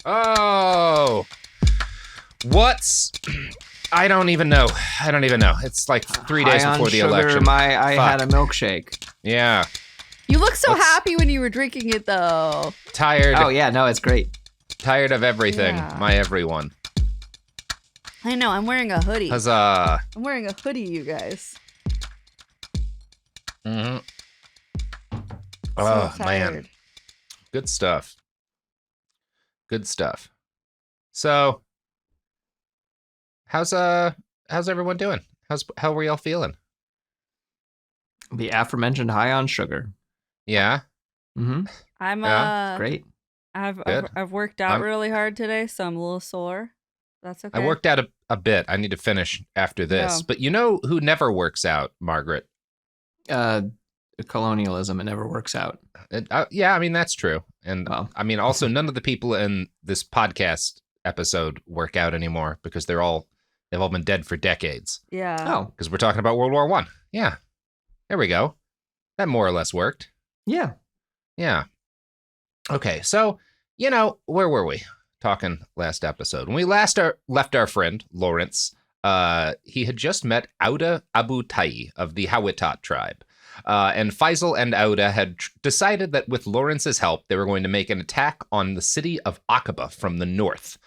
Oh, what's... I don't even know. It's like 3 days High on before the sugar, election. I had a milkshake. Yeah. You look so happy when you were drinking it, though. Tired. Oh, yeah, no, it's great. Tired of everything. Yeah. My everyone. I know, I'm wearing a hoodie. Huzzah. I'm wearing a hoodie, you guys. Mm-hmm. So Oh, tired. man. Good stuff. So, how's everyone doing? How were y'all feeling? The aforementioned high on sugar. Yeah. Mm-hmm. I'm Yeah, Great. I've worked out I'm- really hard today, so I'm a little sore. That's okay. I worked out a bit. I need to finish after this. Yeah. But you know who never works out, Margaret? Colonialism, it never works out. Yeah, I mean, that's true. And Well. I mean, also, none of the people in this podcast episode work out anymore because they've all been dead for decades. Yeah. Oh, Because we're talking about World War I. Yeah. There we go. That more or less worked. yeah. Yeah. Okay, so, where were we talking last episode? When we left our friend, Lawrence, he had just met Auda Abu Tai of the Hawitat tribe. And Faisal and Auda had decided that with Lawrence's help, they were going to make an attack on the city of Aqaba from the north.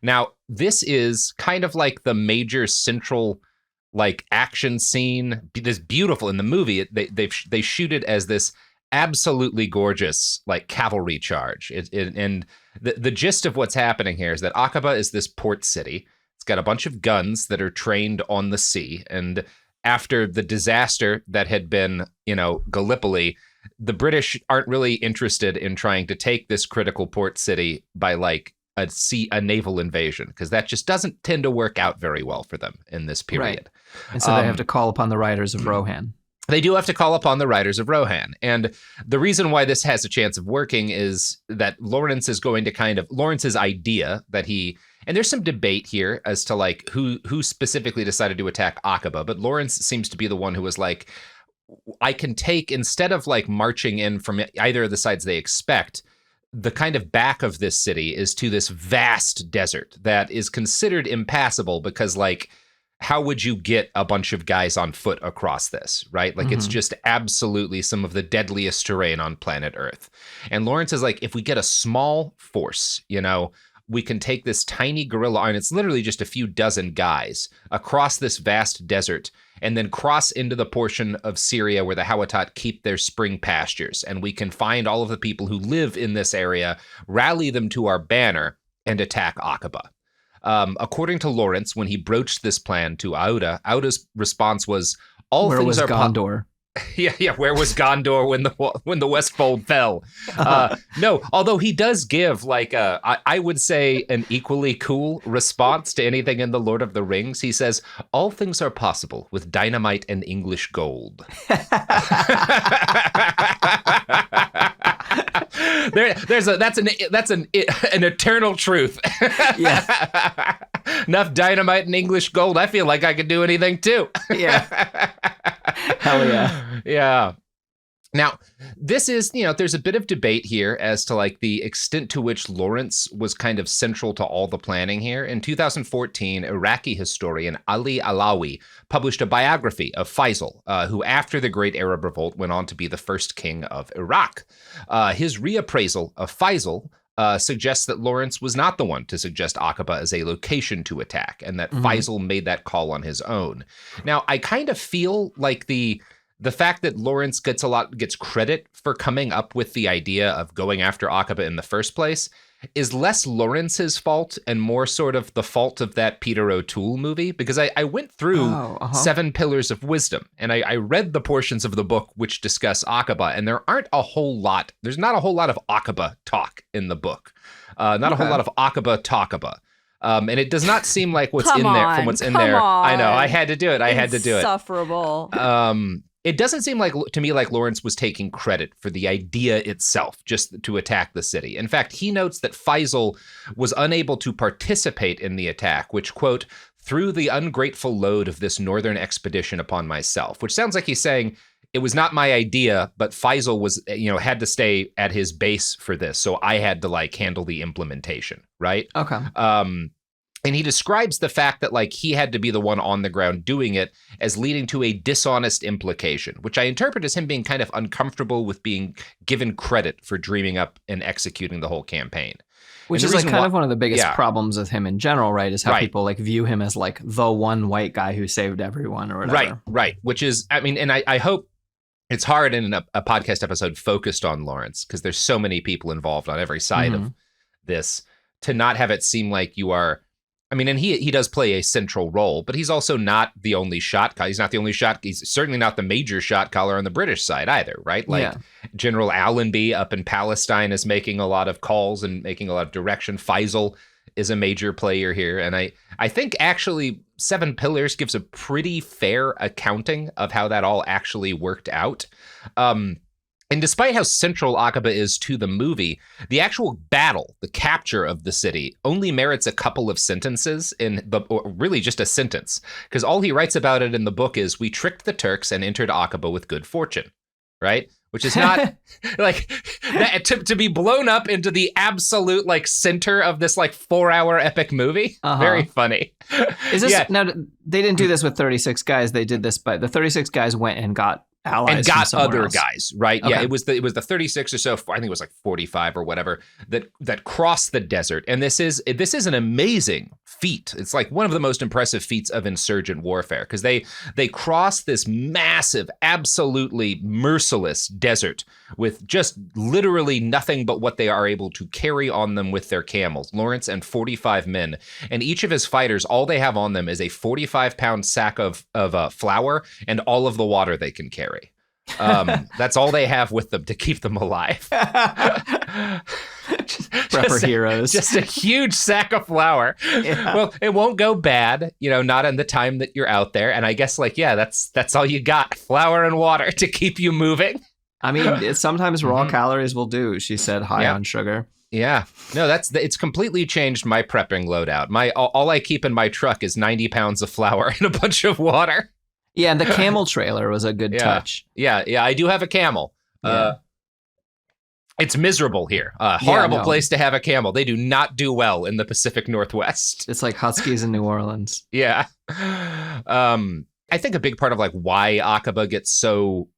Now, this is kind of like the major central action scene. This beautiful in the movie. They shoot it as this absolutely gorgeous cavalry charge. And the gist of what's happening here is that Aqaba is this port city. It's got a bunch of guns that are trained on the sea. And after the disaster that had been, Gallipoli, the British aren't really interested in trying to take this critical port city by a naval invasion, because that just doesn't tend to work out very well for them in this period. Right. And so they have to call upon the riders of Rohan. They do have to call upon the riders of Rohan. And the reason why this has a chance of working is that Lawrence is going to Lawrence's idea that and there's some debate here as to who specifically decided to attack Aqaba, but Lawrence seems to be the one who was like, I can take, instead of marching in from either of the sides they expect, the kind of back of this city is to this vast desert that is considered impassable because how would you get a bunch of guys on foot across this, right? It's just absolutely some of the deadliest terrain on planet Earth. And Lawrence is if we get a small force, we can take this tiny guerrilla army, and it's literally just a few dozen guys across this vast desert and then cross into the portion of Syria where the Hawitat keep their spring pastures. And we can find all of the people who live in this area, rally them to our banner, and attack Aqaba. According to Lawrence, when he broached this plan to Auda's response was, "All Where things was are Gondor? Yeah. Where was Gondor when the Westfold fell? No, although he does give I would say an equally cool response to anything in the Lord of the Rings. He says, "All things are possible with dynamite and English gold." That's an eternal truth. Yeah. Enough dynamite and English gold. I feel like I could do anything too. Yeah. Hell yeah. Yeah. Now, this is, there's a bit of debate here as to the extent to which Lawrence was kind of central to all the planning here. In 2014, Iraqi historian Ali Alawi published a biography of Faisal, who after the Great Arab Revolt went on to be the first king of Iraq. His reappraisal of Faisal suggests that Lawrence was not the one to suggest Aqaba as a location to attack, and that Faisal made that call on his own. Now, I kind of feel like the fact that Lawrence gets credit for coming up with the idea of going after Aqaba in the first place is less Lawrence's fault and more sort of the fault of that Peter O'Toole movie, because I went through 7 Pillars of Wisdom, and I read the portions of the book which discuss Aqaba, and there's not a whole lot of Aqaba talk in the book. Not a whole lot of Aqaba talkaba. And it does not seem like what's in there from what's in there. I know, I had to do it. Insufferable. It doesn't seem to me like Lawrence was taking credit for the idea itself, just to attack the city. In fact, he notes that Faisal was unable to participate in the attack, which, quote, "threw the ungrateful load of this northern expedition upon myself," which sounds like he's saying, it was not my idea, but Faisal was, had to stay at his base for this. So I had to like handle the implementation, right? Okay. And he describes the fact that like he had to be the one on the ground doing it as leading to a dishonest implication, which I interpret as him being kind of uncomfortable with being given credit for dreaming up and executing the whole campaign. Which is like kind of one of the biggest problems with him in general, right? Is how people like view him as like the one white guy who saved everyone or whatever. Right. Which is, I mean, and I hope it's hard in a podcast episode focused on Lawrence because there's so many people involved on every side of this to not have it seem like you are. I mean, and he does play a central role, but he's also not the only shot caller. He's not the only shot. He's certainly not the major shot caller on the British side either, right? Like General Allenby up in Palestine is making a lot of calls and making a lot of direction. Faisal is a major player here. And I think actually Seven Pillars gives a pretty fair accounting of how that all actually worked out. And despite how central Aqaba is to the movie, the actual battle, the capture of the city, only merits a couple of sentences or really just a sentence, because all he writes about it in the book is, "We tricked the Turks and entered Aqaba with good fortune," right? Which is not like that, to be blown up into the absolute like center of this like 4-hour epic movie. Very funny. Is this now? They didn't do this with 36 guys. They did this, but the 36 guys went and got allies and got other else. Guys, right? Okay. Yeah, it was the 36 or so. I think it was like 45 or whatever that crossed the desert. And this is an amazing feat. It's like one of the most impressive feats of insurgent warfare because they cross this massive, absolutely merciless desert with just literally nothing but what they are able to carry on them with their camels. Lawrence and 45 men, and each of his fighters, all they have on them is a 45-pound sack of flour and all of the water they can carry. That's all they have with them to keep them alive. Prepper heroes. Just a huge sack of flour. Yeah. Well, it won't go bad, not in the time that you're out there. And I guess that's all you got, flour and water to keep you moving. I mean, sometimes raw calories will do, she said, high on sugar. Yeah. No, it's completely changed my prepping loadout. All I keep in my truck is 90 pounds of flour and a bunch of water. Yeah, and the camel trailer was a good touch. Yeah, I do have a camel. It's miserable here. Horrible place to have a camel. They do not do well in the Pacific Northwest. It's like Huskies in New Orleans. Yeah. I think a big part of like why Aqaba gets so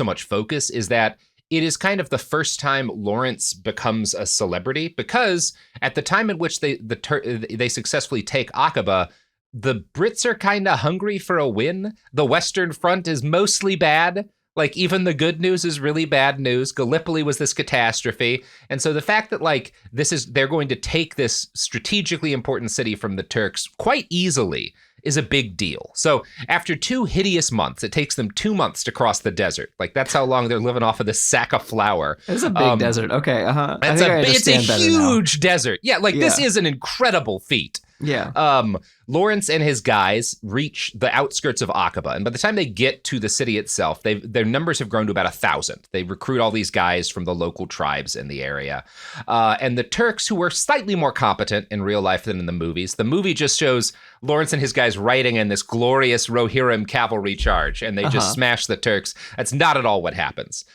much focus is that it is kind of the first time Lawrence becomes a celebrity, because at the time in which they successfully take Aqaba, the Brits are kind of hungry for a win. The Western Front is mostly bad. Like, even the good news is really bad news. Gallipoli was this catastrophe. And so the fact that, like, they're going to take this strategically important city from the Turks quite easily is a big deal. So after 2 hideous months, it takes them 2 months to cross the desert. Like, that's how long they're living off of this sack of flour. It's a big desert. Okay, It's a huge desert. Yeah, this is an incredible feat. Yeah. Lawrence and his guys reach the outskirts of Aqaba, and by the time they get to the city itself, their numbers have grown to about 1,000. They recruit all these guys from the local tribes in the area. And the Turks, who were slightly more competent in real life than in the movies, the movie just shows Lawrence and his guys riding in this glorious Rohirrim cavalry charge, and they just smash the Turks. That's not at all what happens.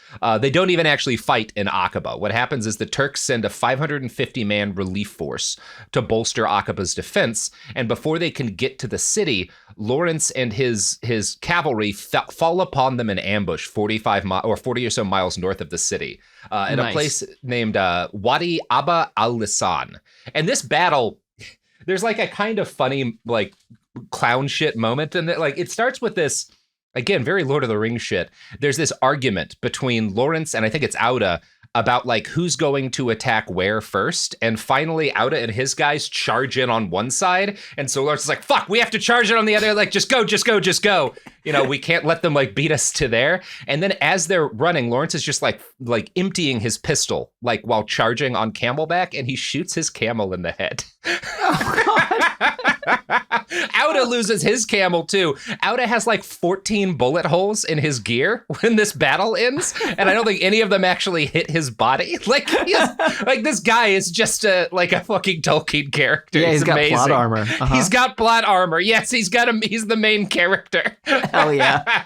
They don't even actually fight in Aqaba. What happens is the Turks send a 550-man relief force to bolster Aqaba's defense, and before they can get to the city, Lawrence and his cavalry fall upon them in ambush 40 or so miles north of the city, in a place named Wadi Aba al-Lisan. And this battle, there's like a kind of funny like clown shit moment, and like it starts with this, again, very Lord of the Rings shit. There's this argument between Lawrence and I think it's Auda about like who's going to attack where first, and finally Auda and his guys charge in on one side, and so Lawrence is like, fuck, we have to charge it on the other, like just go. We can't let them like beat us to there. And then as they're running, Lawrence is just like emptying his pistol like while charging on Camelback, and he shoots his camel in the head. Oh god. Auda loses his camel too. Auda has like 14 bullet holes in his gear when this battle ends, and I don't think any of them actually hit his body. Like this guy is just a fucking Tolkien character. Yeah, he's got amazing. plot armor. He's got plot armor. Yes, he's the main character. Hell yeah.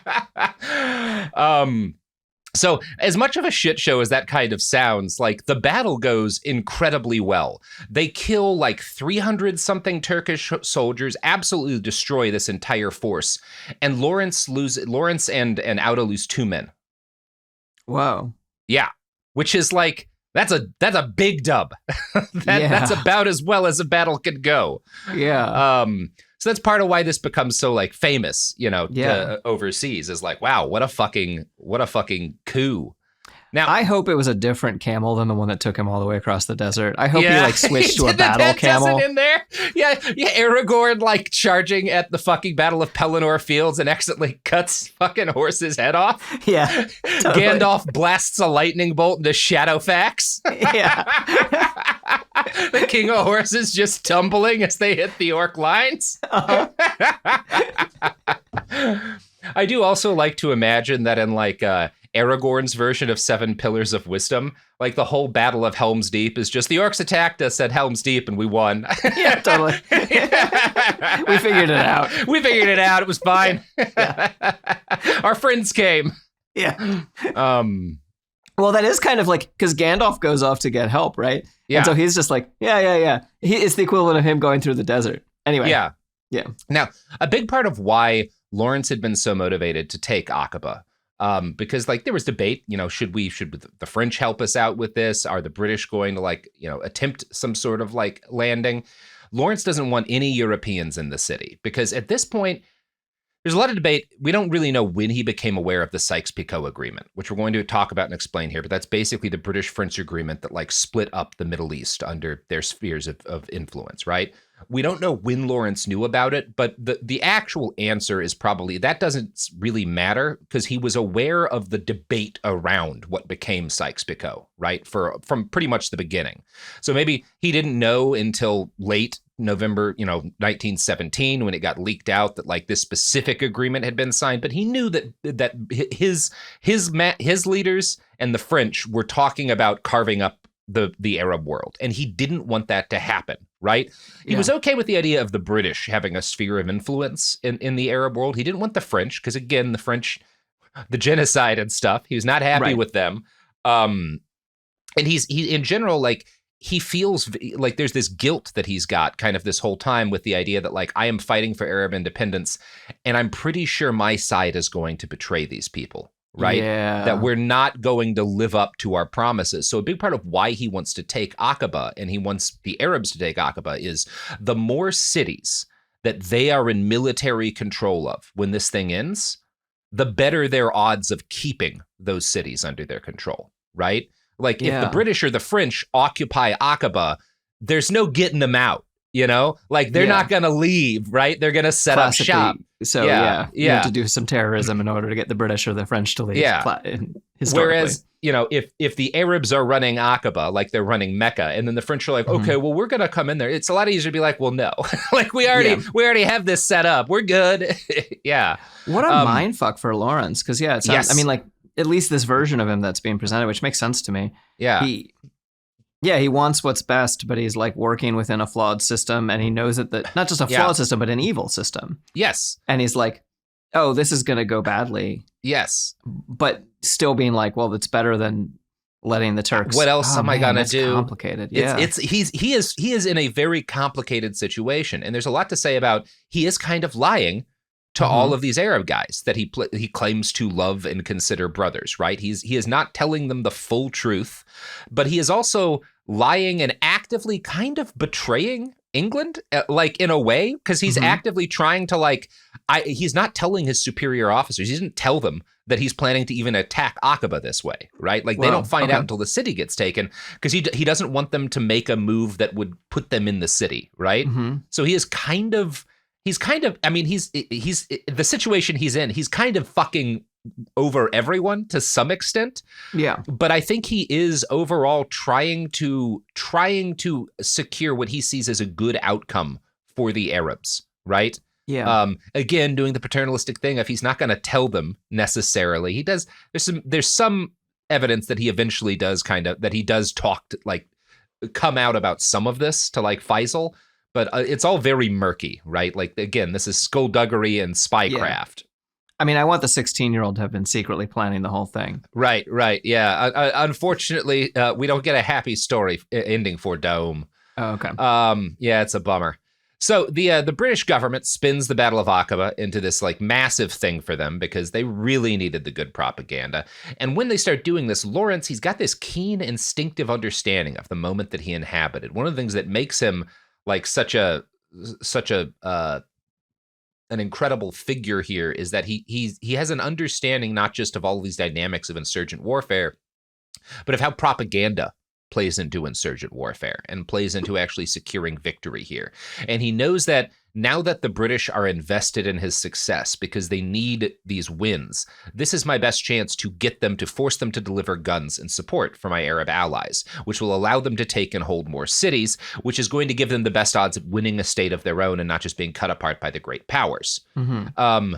So as much of a shit show as that kind of sounds, like the battle goes incredibly well. They kill like 300 something Turkish soldiers, absolutely destroy this entire force. And Lawrence and Auda lose 2 men. Whoa. Yeah. Which is like, that's a big dub. That's about as well as a battle could go. Yeah. So that's part of why this becomes so like famous, overseas, is like, wow, what a fucking coup. Now, I hope it was a different camel than the one that took him all the way across the desert. I hope he like switched to a battle camel. In there. Yeah, Aragorn like charging at the fucking Battle of Pelennor Fields and accidentally cuts fucking horse's head off. Yeah. Totally. Gandalf blasts a lightning bolt into Shadowfax. Yeah. The king of horses just tumbling as they hit the orc lines. Uh-huh. I do also like to imagine that in like Aragorn's version of 7 Pillars of Wisdom, like the whole Battle of Helm's Deep is just the orcs attacked us at Helm's Deep and we won. Yeah, totally. We figured it out. It was fine. Yeah. Our friends came. Yeah. Well, that is kind of like, because Gandalf goes off to get help, right? Yeah. And so he's just like, yeah. It's the equivalent of him going through the desert. Anyway. Yeah. Yeah. Now, a big part of why Lawrence had been so motivated to take Aqaba, because like there was debate, should the French help us out with this? Are the British going to attempt some sort of like landing? Lawrence doesn't want any Europeans in the city because at this point, there's a lot of debate. We don't really know when he became aware of the Sykes-Picot Agreement, which we're going to talk about and explain here. But that's basically the British-French agreement that like split up the Middle East under their spheres of influence, right? We don't know when Lawrence knew about it, but the actual answer is probably that doesn't really matter because he was aware of the debate around what became Sykes-Picot, right? From pretty much the beginning. So maybe he didn't know until late November, 1917 when it got leaked out that like this specific agreement had been signed, but he knew that his leaders and the French were talking about carving up the Arab world, and he didn't want that to happen, right? He was okay with the idea of the British having a sphere of influence in the Arab world. He didn't want the French because again, the French, the genocide and stuff, he was not happy with them. And he in general, like, he feels like there's this guilt that he's got kind of this whole time with the idea that like, I am fighting for Arab independence and I'm pretty sure my side is going to betray these people, right? Yeah. That we're not going to live up to our promises. So a big part of why he wants to take Aqaba and he wants the Arabs to take Aqaba is the more cities that they are in military control of when this thing ends, the better their odds of keeping those cities under their control, right? Like if the British or the French occupy Aqaba, there's no getting them out, like they're not going to leave, right? They're going to set up shop. So you have to do some terrorism in order to get the British or the French to leave. Yeah. Whereas, if the Arabs are running Aqaba, like they're running Mecca, and then the French are like, okay, well, we're going to come in there. It's a lot easier to be like, well, no, like we already have this set up. We're good. Yeah. What a mind fuck for Lawrence. Cause it sounds, I mean, like, at least this version of him that's being presented, which makes sense to me. Yeah. He wants what's best, but he's like working within a flawed system, and he knows that not just a flawed system, but an evil system. Yes. And he's like, oh, this is going to go badly. Yes. But still being like, well, it's better than letting the Turks. What else am I going to do? Complicated. He is in a very complicated situation. And there's a lot to say about, he is kind of lying to all of these Arab guys that he claims to love and consider brothers, right? He is not telling them the full truth, but he is also lying and actively kind of betraying England, like in a way, because he's actively trying to he's not telling his superior officers. He doesn't tell them that he's planning to even attack Aqaba this way, right? Like they don't find out until the city gets taken because he doesn't want them to make a move that would put them in the city, right? So he's the situation he's in, he's kind of fucking over everyone to some extent. Yeah. But I think he is overall trying to secure what he sees as a good outcome for the Arabs, right? Yeah. Again, doing the paternalistic thing, if he's not going to tell them necessarily, he does. There's some evidence that he eventually does that he does come out about some of this to like Faisal. But it's all very murky, right? Like, again, this is skullduggery and spycraft. I mean, I want the 16-year-old to have been secretly planning the whole thing. Right. Yeah. Unfortunately, we don't get a happy story ending for Daum. Oh, okay. Yeah, it's a bummer. So the British government spins the Battle of Aqaba into this like massive thing for them because they really needed the good propaganda. And when they start doing this, Lawrence, he's got this keen instinctive understanding of the moment that he inhabited. One of the things that makes him like such an incredible figure here is that he has an understanding not just of all of these dynamics of insurgent warfare, but of how propaganda plays into insurgent warfare and plays into actually securing victory here. And he knows that now that the British are invested in his success because they need these wins, this is my best chance to get them to force them to deliver guns and support for my Arab allies, which will allow them to take and hold more cities, which is going to give them the best odds of winning a state of their own and not just being cut apart by the great powers. Mm-hmm.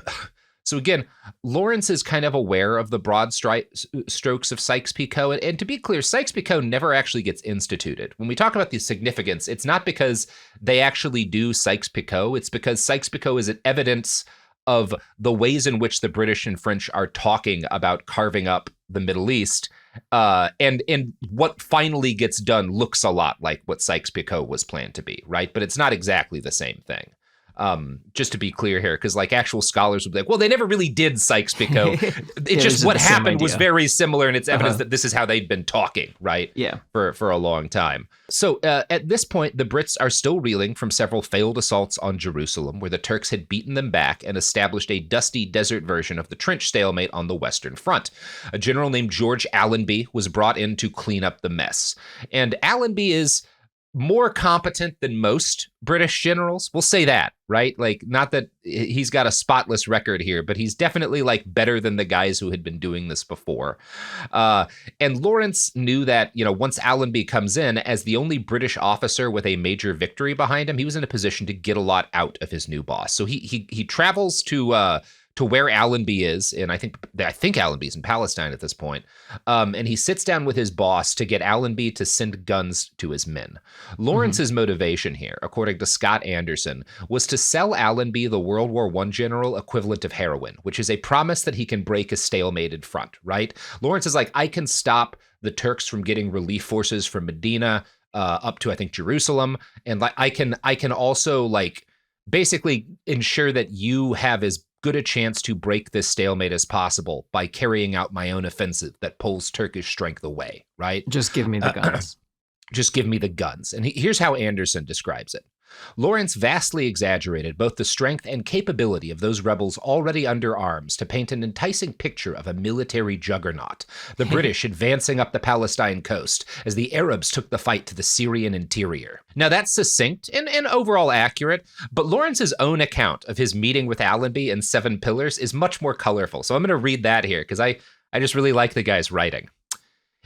So again, Lawrence is kind of aware of the broad strokes of Sykes-Picot. And to be clear, Sykes-Picot never actually gets instituted. When we talk about the significance, it's not because they actually do Sykes-Picot. It's because Sykes-Picot is an evidence of the ways in which the British and French are talking about carving up the Middle East. And what finally gets done looks a lot like what Sykes-Picot was planned to be, right? But it's not exactly the same thing. Just to be clear here, because like actual scholars would be like, well, they never really did Sykes-Picot. It's just what happened was very similar, and it's evidence that this is how they'd been talking, right? Yeah. For a long time. So at this point, the Brits are still reeling from several failed assaults on Jerusalem, where the Turks had beaten them back and established a dusty desert version of the trench stalemate on the Western Front. A general named George Allenby was brought in to clean up the mess. And Allenby is more competent than most British generals. We'll say that, right? Like, not that he's got a spotless record here, but he's definitely like better than the guys who had been doing this before. And Lawrence knew that, once Allenby comes in as the only British officer with a major victory behind him, he was in a position to get a lot out of his new boss. So he travels to where Allenby is, and I think Allenby's in Palestine at this point, and he sits down with his boss to get Allenby to send guns to his men. Lawrence's motivation here, according to Scott Anderson, was to sell Allenby the World War I general equivalent of heroin, which is a promise that he can break a stalemated front, right? Lawrence is like, I can stop the Turks from getting relief forces from Medina up to, I think, Jerusalem, and like I can also like basically ensure that you have as good a chance to break this stalemate as possible by carrying out my own offensive that pulls Turkish strength away, right? Just give me the guns. Just give me the guns. And here's how Anderson describes it. Lawrence vastly exaggerated both the strength and capability of those rebels already under arms to paint an enticing picture of a military juggernaut, the British advancing up the Palestine coast as the Arabs took the fight to the Syrian interior. Now that's succinct and overall accurate, but Lawrence's own account of his meeting with Allenby and Seven Pillars is much more colorful. So I'm going to read that here because I just really like the guy's writing.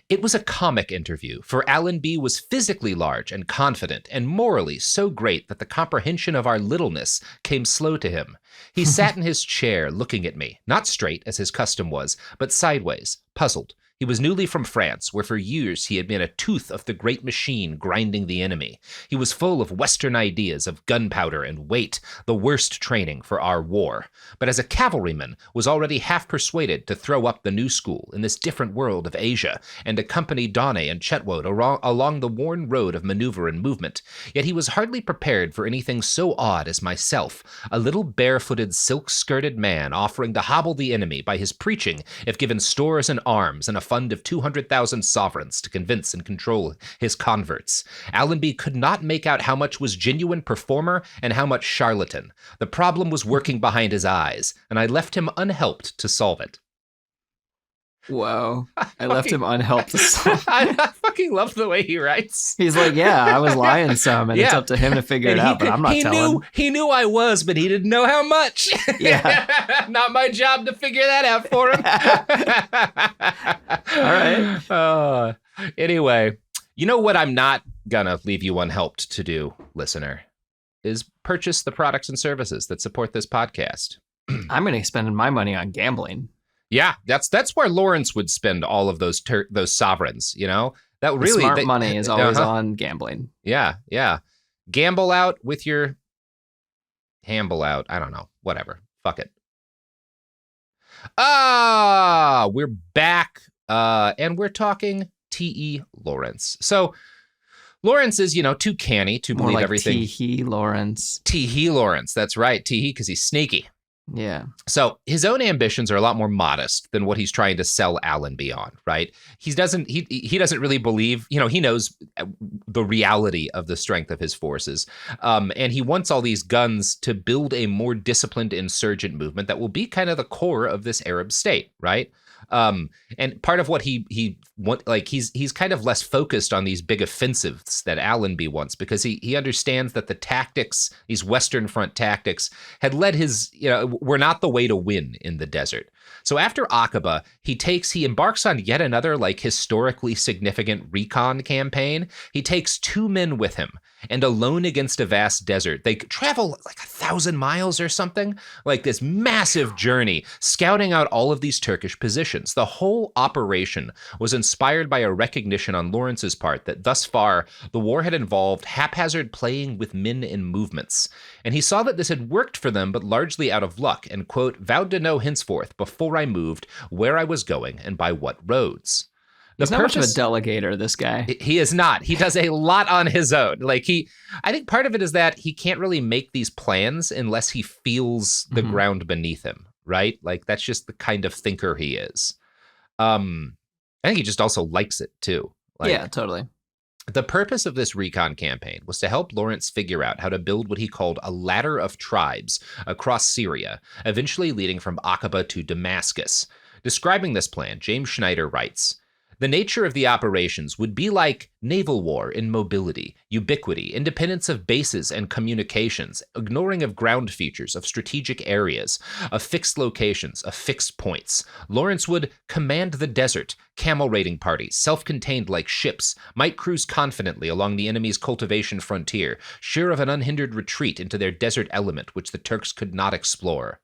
It was a comic interview, for Allenby was physically large and confident, and morally so great that the comprehension of our littleness came slow to him. He sat in his chair, looking at me, not straight, as his custom was, but sideways, puzzled. He was newly from France, where for years he had been a tooth of the great machine grinding the enemy. He was full of Western ideas of gunpowder and weight, the worst training for our war. But as a cavalryman, was already half persuaded to throw up the new school in this different world of Asia, and accompany Donne and Chetwode along the worn road of maneuver and movement. Yet he was hardly prepared for anything so odd as myself, a little barefooted, silk-skirted man offering to hobble the enemy by his preaching if given stores and arms and a fund of 200,000 sovereigns to convince and control his converts. Allenby could not make out how much was genuine performer and how much charlatan. The problem was working behind his eyes, and I left him unhelped to solve it. Whoa. I left him unhelped to solve it. I fucking love the way he writes. He's like, yeah, I was lying some, and it's up to him to figure it out, but I'm not telling. He knew I was, but he didn't know how much. Yeah. Not my job to figure that out for him. All right. Anyway, you know what I'm not gonna leave you unhelped to do, listener, is purchase the products and services that support this podcast. I'm going to spend my money on gambling. Yeah, that's where Lawrence would spend all of those sovereigns, That really smart money is always on gambling. Yeah. Gamble out with your hamble out. I don't know. Whatever. Fuck it. We're back, and we're talking T.E. Lawrence. So Lawrence is, too canny to More believe like everything. T.E. Lawrence. T.E. Lawrence, that's right. T.E. because he's sneaky. Yeah. So his own ambitions are a lot more modest than what he's trying to sell Allenby on, right? He doesn't really believe, he knows the reality of the strength of his forces. And he wants all these guns to build a more disciplined insurgent movement that will be kind of the core of this Arab state, right? And part of what he's kind of less focused on these big offensives that Allenby wants, because he understands that the tactics, these Western Front tactics, had led were not the way to win in the desert. So after Aqaba, he embarks on yet another historically significant recon campaign. He takes 2 men with him, and alone against a vast desert, they travel 1,000 miles or something, this massive journey, scouting out all of these Turkish positions. The whole operation was inspired by a recognition on Lawrence's part that thus far, the war had involved haphazard playing with men and movements. And he saw that this had worked for them, but largely out of luck, and, quote, vowed to know henceforth, before I moved, where I was going and by what roads. He's not much of a delegator, this guy. He is not. He does a lot on his own. I think part of it is that he can't really make these plans unless he feels the ground beneath him, right? That's just the kind of thinker he is. I think he just also likes it too. Yeah, totally. The purpose of this recon campaign was to help Lawrence figure out how to build what he called a ladder of tribes across Syria, eventually leading from Aqaba to Damascus. Describing this plan, James Schneider writes, the nature of the operations would be like naval war in mobility, ubiquity, independence of bases and communications, ignoring of ground features, of strategic areas, of fixed locations, of fixed points. Lawrence would command the desert, camel raiding parties, self-contained like ships, might cruise confidently along the enemy's cultivation frontier, sure of an unhindered retreat into their desert element, which the Turks could not explore.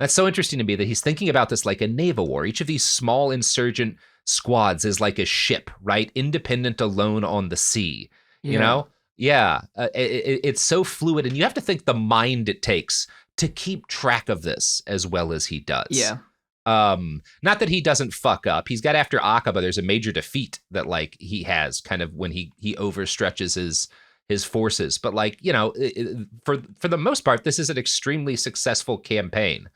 That's so interesting to me that he's thinking about this like a naval war. Each of these small insurgent squads is like a ship, right? Independent, alone on the sea, you know? Yeah. It's so fluid, and you have to think the mind it takes to keep track of this as well as he does. Yeah. Not that he doesn't fuck up. He's got after Aqaba, there's a major defeat that he has kind of when he overstretches his forces. But for the most part, this is an extremely successful campaign.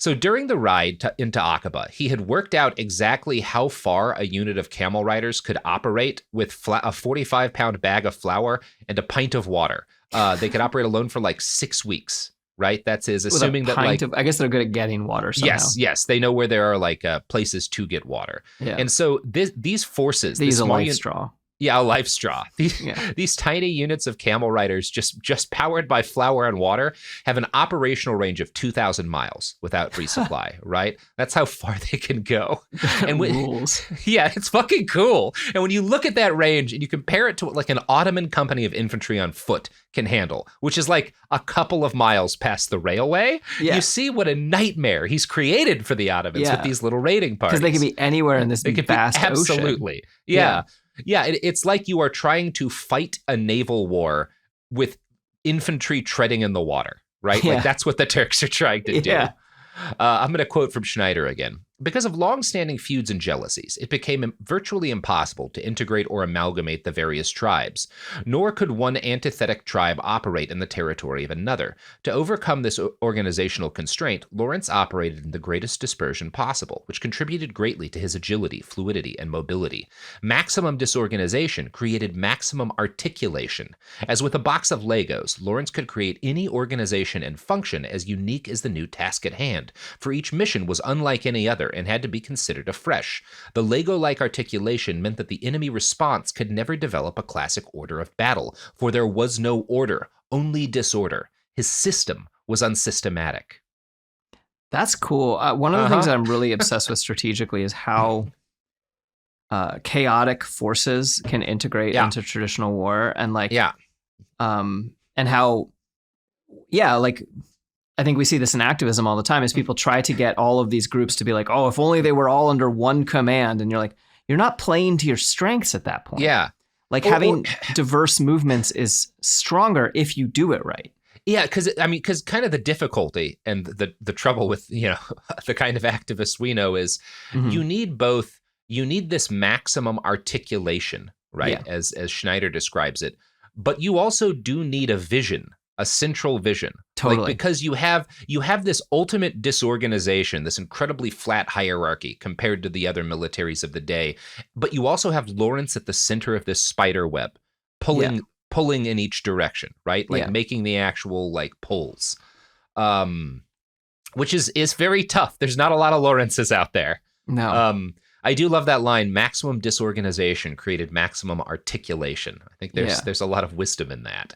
So during the ride into Aqaba, he had worked out exactly how far a unit of camel riders could operate with a 45-pound bag of flour and a pint of water. They could operate alone for 6 weeks, right? That's assuming that I guess they're good at getting water somehow. Yes. They know where there are places to get water. Yeah. And so these forces... They use a life straw. Yeah, a life straw. These tiny units of camel riders, just powered by flour and water, have an operational range of 2,000 miles without resupply, right? That's how far they can go. And rules. Yeah, it's fucking cool. And when you look at that range and you compare it to what an Ottoman company of infantry on foot can handle, which is a couple of miles past the railway, you see what a nightmare he's created for the Ottomans with these little raiding parties. Because they can be anywhere in this vast ocean. Absolutely. Yeah. Yeah, it's like you are trying to fight a naval war with infantry treading in the water, right? Yeah. That's what the Turks are trying to do. I'm going to quote from Schneider again. Because of long-standing feuds and jealousies, it became virtually impossible to integrate or amalgamate the various tribes, nor could one antithetic tribe operate in the territory of another. To overcome this organizational constraint, Lawrence operated in the greatest dispersion possible, which contributed greatly to his agility, fluidity, and mobility. Maximum disorganization created maximum articulation. As with a box of Legos, Lawrence could create any organization and function as unique as the new task at hand, for each mission was unlike any other and had to be considered afresh. The Lego-like articulation meant that the enemy response could never develop a classic order of battle, for there was no order, only disorder. His system was unsystematic. That's cool. One of the things that I'm really obsessed with strategically is how chaotic forces can integrate into traditional war, and and how, I think we see this in activism all the time, is people try to get all of these groups to be like, oh, if only they were all under one command. And you're like, you're not playing to your strengths at that point. Yeah. Having diverse movements is stronger if you do it right. Yeah, because kind of the difficulty and the trouble with, the kind of activists we know is Mhm. you need both. You need this maximum articulation, right? Yeah. As Schneider describes it, but you also do need a vision, a central vision. Totally. Like, because you have this ultimate disorganization, this incredibly flat hierarchy compared to the other militaries of the day, but you also have Lawrence at the center of this spider web, pulling in each direction, right? Like making the actual like pulls, which is very tough. There's not a lot of Lawrences out there. No. I do love that line. Maximum disorganization created maximum articulation. I think there's a lot of wisdom in that.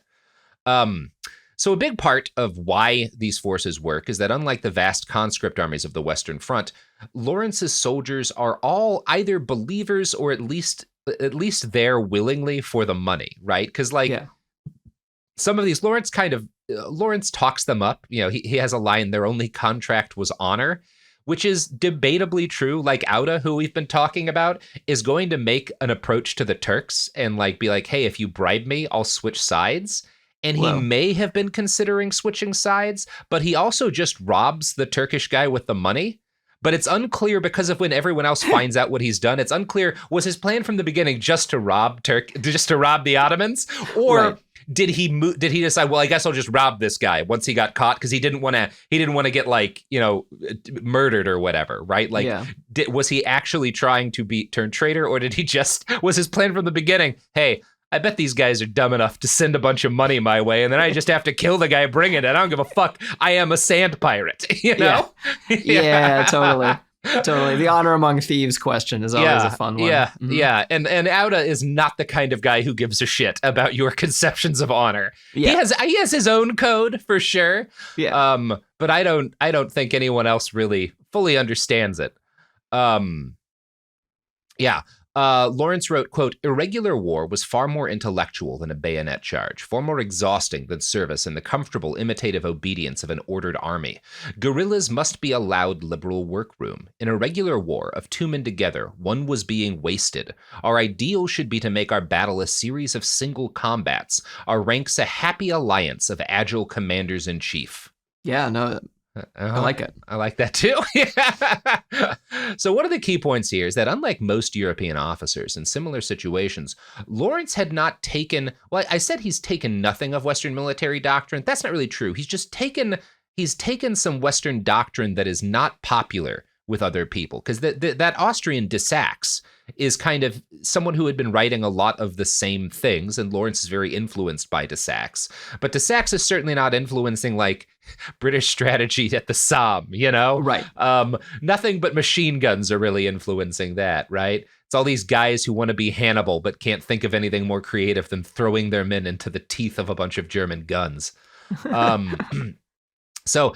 So a big part of why these forces work is that unlike the vast conscript armies of the Western Front, Lawrence's soldiers are all either believers or at least there willingly for the money, right? Because some of these Lawrence talks them up. He has a line, their only contract was honor, which is debatably true. Like Auda, who we've been talking about, is going to make an approach to the Turks and like be like, hey, if you bribe me, I'll switch sides. And he may have been considering switching sides, but he also just robs the Turkish guy with the money. But it's unclear because of when everyone else finds out what he's done. It's unclear, was his plan from the beginning just to rob the Ottomans? Or did he decide, well, I guess I'll just rob this guy once he got caught because he didn't want to get like, murdered or whatever, right? Like, was he actually trying to turn traitor, or was his plan from the beginning, hey, I bet these guys are dumb enough to send a bunch of money my way, and then I just have to kill the guy bringing it. I don't give a fuck. I am a sand pirate, Yeah, totally. Totally. The honor among thieves question is always a fun one. Yeah, And Auda is not the kind of guy who gives a shit about your conceptions of honor. Yeah. He has his own code for sure. Yeah. But I don't think anyone else really fully understands it. Lawrence wrote, quote, irregular war was far more intellectual than a bayonet charge, far more exhausting than service and the comfortable imitative obedience of an ordered army. Guerrillas must be allowed liberal workroom. In a regular war of two men together, one was being wasted. Our ideal should be to make our battle a series of single combats, our ranks a happy alliance of agile commanders-in-chief. Yeah, no, I like it. I like that too. So one of the key points here is that unlike most European officers in similar situations, Lawrence had not taken, well, I said he's taken nothing of Western military doctrine. That's not really true. He's taken some Western doctrine that is not popular with other people. Because that Austrian de Saxe is kind of someone who had been writing a lot of the same things, and Lawrence is very influenced by de Saxe. But de Saxe is certainly not influencing like British strategy at the Somme, Right. Nothing but machine guns are really influencing that, right? It's all these guys who want to be Hannibal but can't think of anything more creative than throwing their men into the teeth of a bunch of German guns. So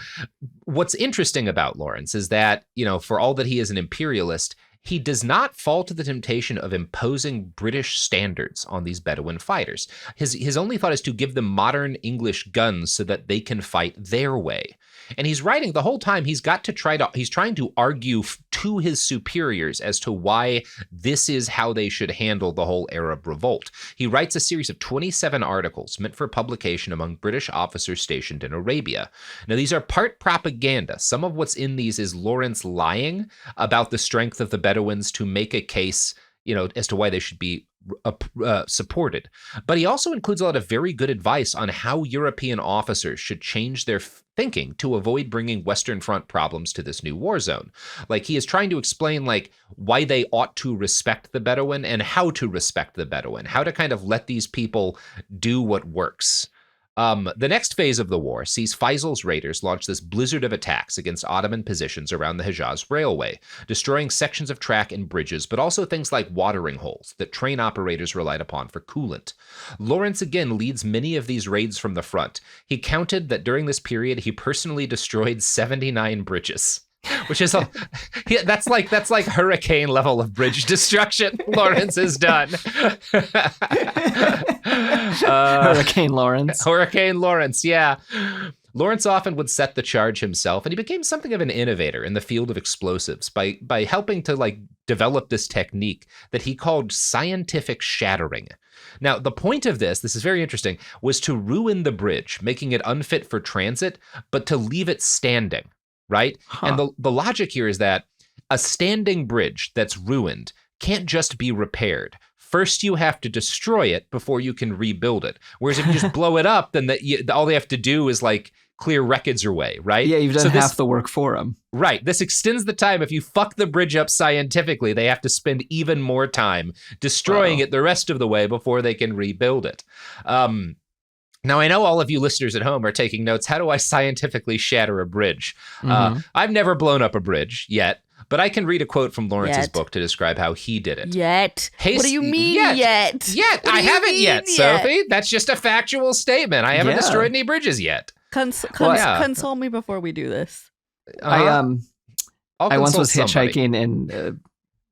what's interesting about Lawrence is that, for all that he is an imperialist, he does not fall to the temptation of imposing British standards on these Bedouin fighters. His only thought is to give them modern English guns so that they can fight their way. And he's writing the whole time, he's trying to argue to his superiors as to why this is how they should handle the whole Arab revolt. He writes a series of 27 articles meant for publication among British officers stationed in Arabia. Now, these are part propaganda. Some of what's in these is Lawrence lying about the strength of the Bedouins to make a case, as to why they should be supported. But he also includes a lot of very good advice on how European officers should change their thinking to avoid bringing Western Front problems to this new war zone. Like, he is trying to explain like why they ought to respect the Bedouin and how to respect the Bedouin, how to kind of let these people do what works. The next phase of the war sees Faisal's raiders launch this blizzard of attacks against Ottoman positions around the Hejaz Railway, destroying sections of track and bridges, but also things like watering holes that train operators relied upon for coolant. Lawrence again leads many of these raids from the front. He counted that during this period, he personally destroyed 79 bridges. Which is that's like hurricane level of bridge destruction Lawrence has done. Hurricane Lawrence, yeah. Lawrence often would set the charge himself, and he became something of an innovator in the field of explosives by helping to like develop this technique that he called scientific shattering. Now, the point of this is very interesting, was to ruin the bridge, making it unfit for transit, but to leave it standing, right? Huh. And the logic here is that a standing bridge that's ruined can't just be repaired. First, you have to destroy it before you can rebuild it. Whereas if you just blow it up, then all they have to do is like clear wreckage away, right? Yeah, you've done half the work for them. Right. This extends the time. If you fuck the bridge up scientifically, they have to spend even more time destroying it the rest of the way before they can rebuild it. Now, I know all of you listeners at home are taking notes. How do I scientifically shatter a bridge? I've never blown up a bridge yet, but I can read a quote from Lawrence's book to describe how he did it. What do you mean yet? I haven't yet, Sophie. That's just a factual statement. I haven't destroyed any bridges yet. Console me before we do this. I once was hitchhiking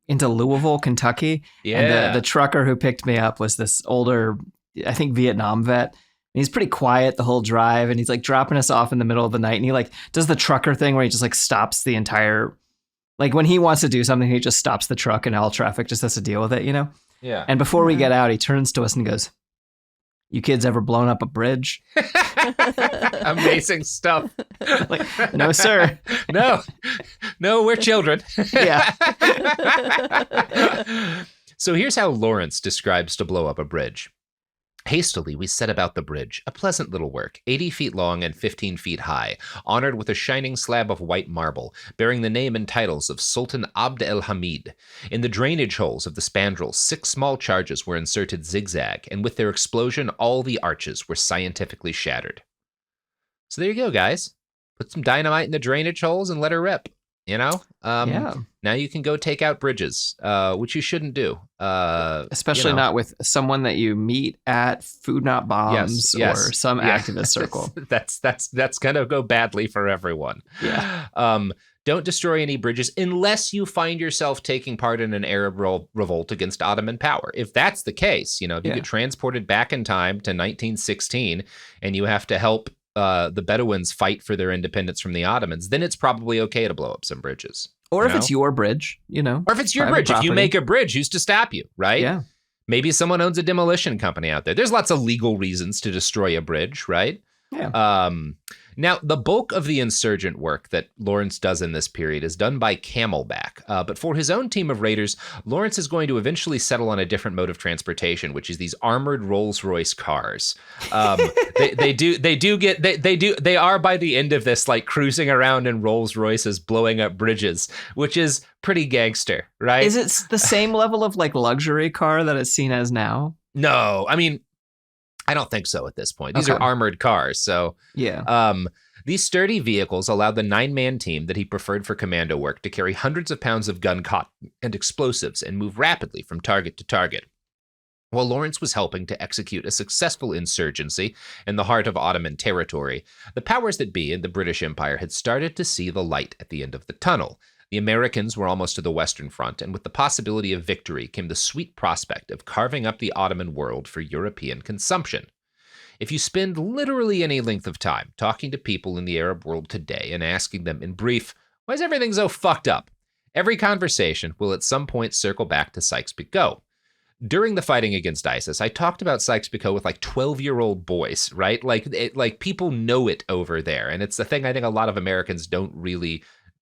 into Louisville, Kentucky. Yeah. And the trucker who picked me up was this older, I think, Vietnam vet. And he's pretty quiet the whole drive, and he's like dropping us off in the middle of the night, and he like does the trucker thing where he just like stops the entire, like when he wants to do something, he just stops the truck and all traffic just has to deal with it, you know? Yeah. And before we get out, he turns to us and goes, "You kids ever blown up a bridge?" Amazing stuff. Like, no, sir. No, we're children. Yeah. So here's how Lawrence describes to blow up a bridge. Hastily, we set about the bridge, a pleasant little work, 80 feet long and 15 feet high, honored with a shining slab of white marble, bearing the name and titles of Sultan Abd el-Hamid. In the drainage holes of the spandrels, 6 small charges were inserted zigzag, and with their explosion, all the arches were scientifically shattered. So there you go, guys. Put some dynamite in the drainage holes and let her rip. You know? Now you can go take out bridges, which you shouldn't do. Especially not with someone that you meet at Food Not Bombs or some activist circle. That's going to go badly for everyone. Yeah. Don't destroy any bridges unless you find yourself taking part in an Arab revolt against Ottoman power. If that's the case, if you get transported back in time to 1916 and you have to help the Bedouins fight for their independence from the Ottomans, then it's probably okay to blow up some bridges. Or if it's your bridge, Or if it's your bridge. Property. If you make a bridge, who's to stop you, right? Yeah. Maybe someone owns a demolition company out there. There's lots of legal reasons to destroy a bridge, right? Yeah. Now, the bulk of the insurgent work that Lawrence does in this period is done by camelback. But for his own team of raiders, Lawrence is going to eventually settle on a different mode of transportation, which is these armored Rolls-Royce cars. They are by the end of this like cruising around in Rolls-Royces, blowing up bridges, which is pretty gangster, right? Is it the same level of like luxury car that it's seen as now? No, I mean, I don't think so at this point. These are armored cars, so yeah. These sturdy vehicles allowed the 9-man team that he preferred for commando work to carry hundreds of pounds of gun cotton and explosives and move rapidly from target to target. While Lawrence was helping to execute a successful insurgency in the heart of Ottoman territory, the powers that be in the British Empire had started to see the light at the end of the tunnel. The Americans were almost to the Western Front, and with the possibility of victory came the sweet prospect of carving up the Ottoman world for European consumption. If you spend literally any length of time talking to people in the Arab world today and asking them in brief, why is everything so fucked up? Every conversation will at some point circle back to Sykes-Picot. During the fighting against ISIS, I talked about Sykes-Picot with like 12-year-old boys, right? Like people know it over there, and it's the thing I think a lot of Americans don't really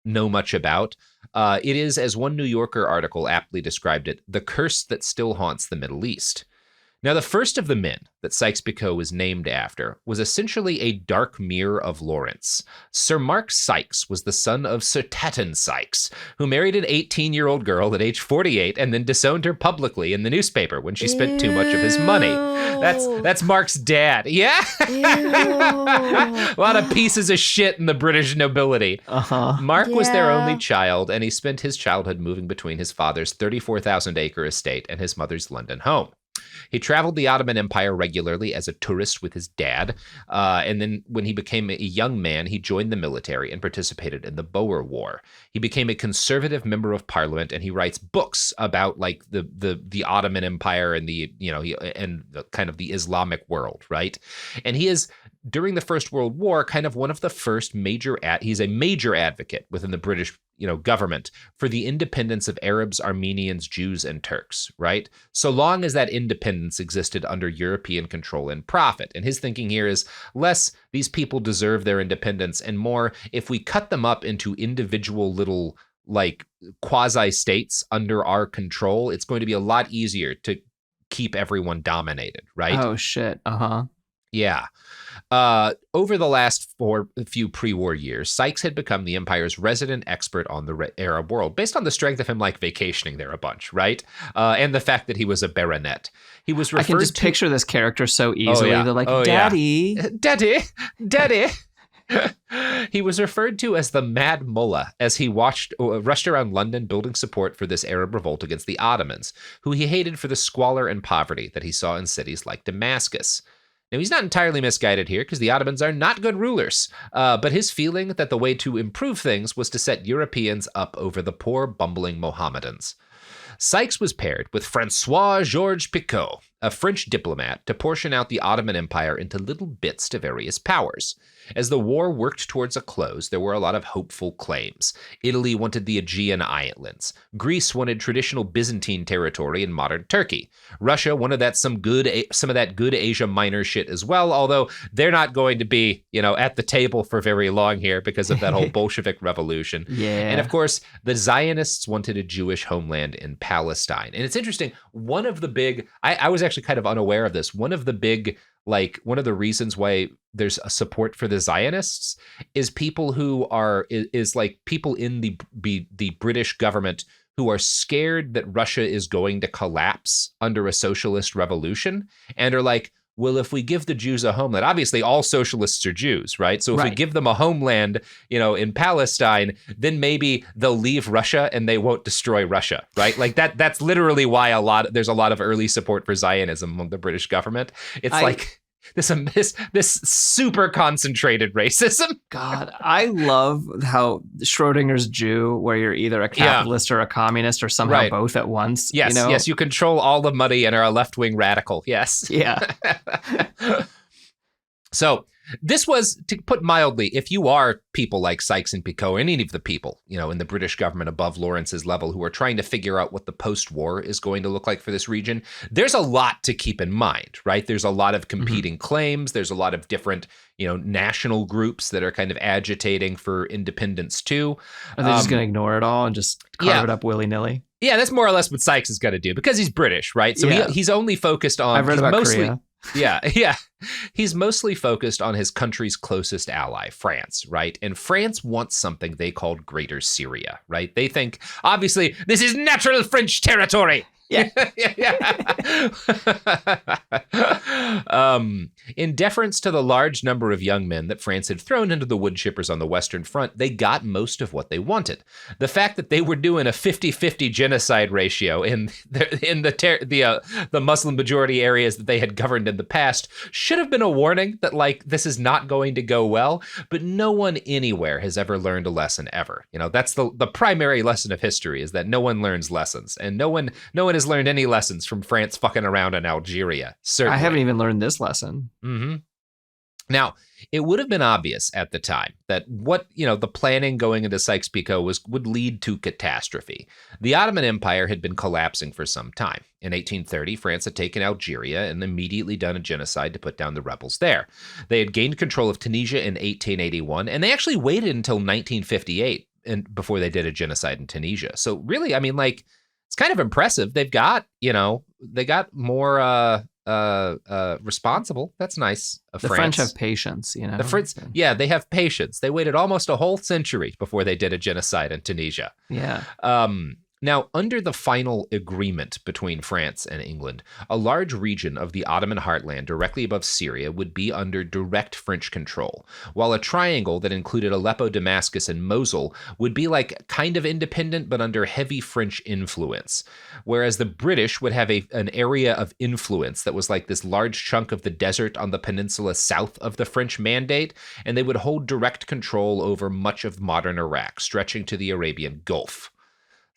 know much about. It is, as one New Yorker article aptly described it, the curse that still haunts the Middle East. Now, the first of the men that Sykes-Picot was named after was essentially a dark mirror of Lawrence. Sir Mark Sykes was the son of Sir Tatton Sykes, who married an 18-year-old girl at age 48 and then disowned her publicly in the newspaper when she spent too much of his money. That's Mark's dad. Yeah? A lot of pieces of shit in the British nobility. Mark was their only child, and he spent his childhood moving between his father's 34,000-acre estate and his mother's London home. He traveled the Ottoman Empire regularly as a tourist with his dad, and then when he became a young man, he joined the military and participated in the Boer War. He became a conservative member of parliament, and he writes books about like the Ottoman Empire and the kind of the Islamic world, right? And he is during the First World War, kind of one of the first he's a major advocate within the British, government for the independence of Arabs, Armenians, Jews, and Turks, right? So long as that independence existed under European control and profit. And his thinking here is less these people deserve their independence and more if we cut them up into individual little like quasi-states under our control, it's going to be a lot easier to keep everyone dominated, right? Oh, shit. Uh-huh. Yeah. Over the last few pre-war years, Sykes had become the empire's resident expert on the Arab world, based on the strength of him like vacationing there a bunch, right? And the fact that he was a baronet. He was referred I can just picture this character so easily. yeah. They're like, Oh, Daddy. yeah. Daddy. He was referred to as the Mad Mullah as he rushed around London building support for this Arab revolt against the Ottomans, who he hated for the squalor and poverty that he saw in cities like Damascus. Now, he's not entirely misguided here because the Ottomans are not good rulers, but his feeling that the way to improve things was to set Europeans up over the poor, bumbling Mohammedans. Sykes was paired with Francois-Georges Picot, a French diplomat, to portion out the Ottoman Empire into little bits to various powers. As the war worked towards a close, there were a lot of hopeful claims. Italy wanted the Aegean Islands. Greece wanted traditional Byzantine territory in modern Turkey. Russia wanted some of that good Asia Minor shit as well, although they're not going to be, at the table for very long here because of that whole Bolshevik revolution. Yeah. And of course, the Zionists wanted a Jewish homeland in Palestine. And it's interesting, one of the big, I was actually kind of unaware of this, one of the reasons why there's a support for the Zionists is people who are, is like people in the British government who are scared that Russia is going to collapse under a socialist revolution and are like, well, if we give the Jews a homeland, obviously all socialists are Jews, right? So if we give them a homeland, in Palestine, then maybe they'll leave Russia and they won't destroy Russia, right? Like that's literally why there's a lot of early support for Zionism among the British government. It's like this super concentrated racism. God, I love how Schrodinger's Jew, where you're either a capitalist or a communist or somehow both at once. Yes, yes, you control all the money and are a left-wing radical. Yes. Yeah. So this was, to put mildly, if you are people like Sykes and Picot, or any of the people, in the British government above Lawrence's level who are trying to figure out what the post-war is going to look like for this region, there's a lot to keep in mind, right? There's a lot of competing claims. There's a lot of different, national groups that are kind of agitating for independence too. Are they just going to ignore it all and just carve it up willy-nilly? Yeah, that's more or less what Sykes is going to do because he's British, right? So he's only focused on... I've read about Korea. Yeah. He's mostly focused on his country's closest ally, France, right? And France wants something they called Greater Syria, right? They think, obviously, this is natural French territory. Yeah. In deference to the large number of young men that France had thrown into the wood chippers on the Western Front, they got most of what they wanted. The fact that they were doing a 50-50 genocide ratio in the Muslim majority areas that they had governed in the past should have been a warning that this is not going to go well. But no one anywhere has ever learned a lesson ever. That's the primary lesson of history is that no one learns lessons, and no one has learned any lessons from France fucking around in Algeria. Certainly. I haven't even learned this lesson. Mm-hmm. Now, it would have been obvious at the time that the planning going into Sykes-Picot would lead to catastrophe. The Ottoman Empire had been collapsing for some time. In 1830, France had taken Algeria and immediately done a genocide to put down the rebels there. They had gained control of Tunisia in 1881, and they actually waited until 1958 before they did a genocide in Tunisia. So really, it's kind of impressive. They've got, they got more responsible. That's nice of the France. French have patience, The French, they have patience. They waited almost a whole century before they did a genocide in Tunisia. Yeah. Now, under the final agreement between France and England, a large region of the Ottoman heartland directly above Syria would be under direct French control, while a triangle that included Aleppo, Damascus, and Mosul would be kind of independent but under heavy French influence, whereas the British would have an area of influence that was this large chunk of the desert on the peninsula south of the French Mandate, and they would hold direct control over much of modern Iraq, stretching to the Arabian Gulf.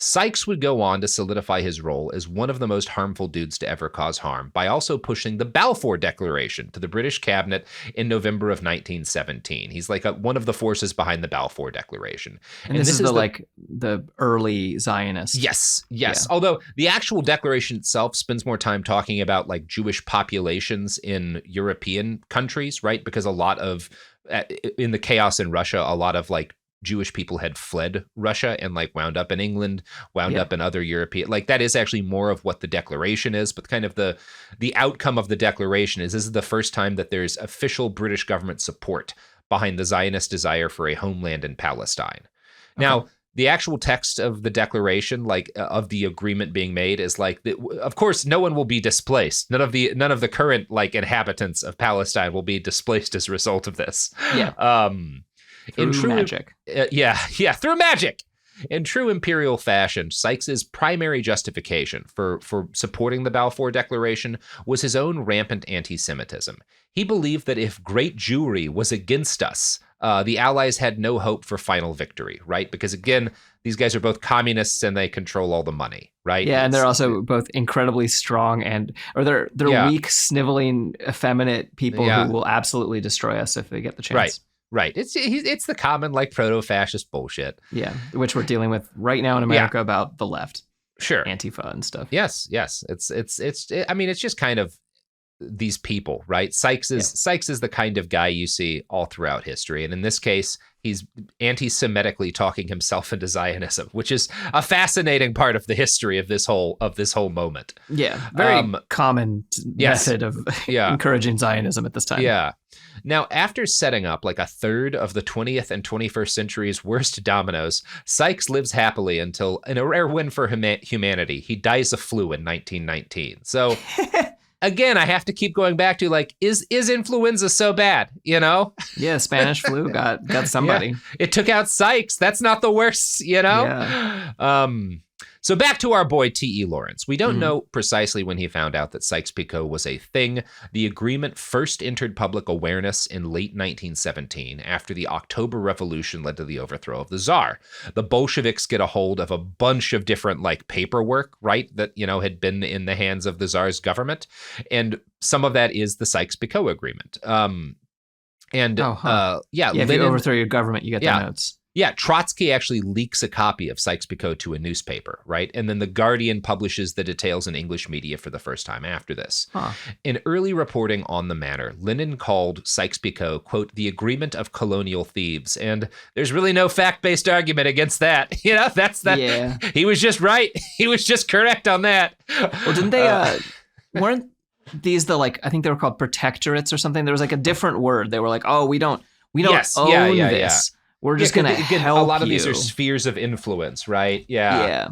Sykes would go on to solidify his role as one of the most harmful dudes to ever cause harm by also pushing the Balfour Declaration to the British cabinet in November of 1917. He's like one of the forces behind the Balfour Declaration. And this is the early Zionists. Yes. Yeah. Although the actual declaration itself spends more time talking about like Jewish populations in European countries, right? Because a lot of, in the chaos in Russia, a lot of like Jewish people had fled Russia and like wound up in England, wound up in other European, like that is actually more of what the declaration is, but kind of the outcome of the declaration is this is the first time that there's official British government support behind the Zionist desire for a homeland in Palestine. Now, the actual text of the declaration, like of the agreement being made, is like, of course, no one will be displaced. None of the current like inhabitants of Palestine will be displaced as a result of this. Yeah. Through magic. Through magic. In true imperial fashion, Sykes's primary justification for supporting the Balfour Declaration was his own rampant anti-Semitism. He believed that if great Jewry was against us, the Allies had no hope for final victory, right? Because again, these guys are both communists and they control all the money, right? Yeah, and they're also both incredibly strong they're weak, sniveling, effeminate people who will absolutely destroy us if they get the chance. Right. It's the common like proto-fascist bullshit. Yeah, which we're dealing with right now in America about the left. Sure. Antifa and stuff. Yes. I mean, it's just kind of these people, right? Sykes is the kind of guy you see all throughout history. And in this case, he's anti-Semitically talking himself into Zionism, which is a fascinating part of the history of this whole moment. Yeah. Very common method of encouraging Zionism at this time. Yeah. Now, after setting up like a third of the 20th and 21st century's worst dominoes, Sykes lives happily until, in a rare win for humanity, he dies of flu in 1919. So, again, I have to keep going back to like, is influenza so bad? You know? Yeah, Spanish flu got somebody. Yeah, it took out Sykes. That's not the worst, you know? Yeah. So back to our boy T.E. Lawrence. We don't know precisely when he found out that Sykes-Picot was a thing. The agreement first entered public awareness in late 1917 after the October Revolution led to the overthrow of the Tsar. The Bolsheviks get a hold of a bunch of different like paperwork, right, that, you know, had been in the hands of the Tsar's government. And some of that is the Sykes-Picot agreement. If you overthrow your government, you get the notes. Yeah, Trotsky actually leaks a copy of Sykes-Picot to a newspaper, right? And then The Guardian publishes the details in English media for the first time after this. In early reporting on the matter, Lenin called Sykes-Picot, quote, the agreement of colonial thieves. And there's really no fact-based argument against that. You know, that's that. Yeah. He was just right. He was just correct on that. Well, didn't they, weren't these I think they were called protectorates or something? There was like a different word. They were like, oh, we don't own this. Yeah. We're just going to help you. A lot of these are spheres of influence, right? Yeah.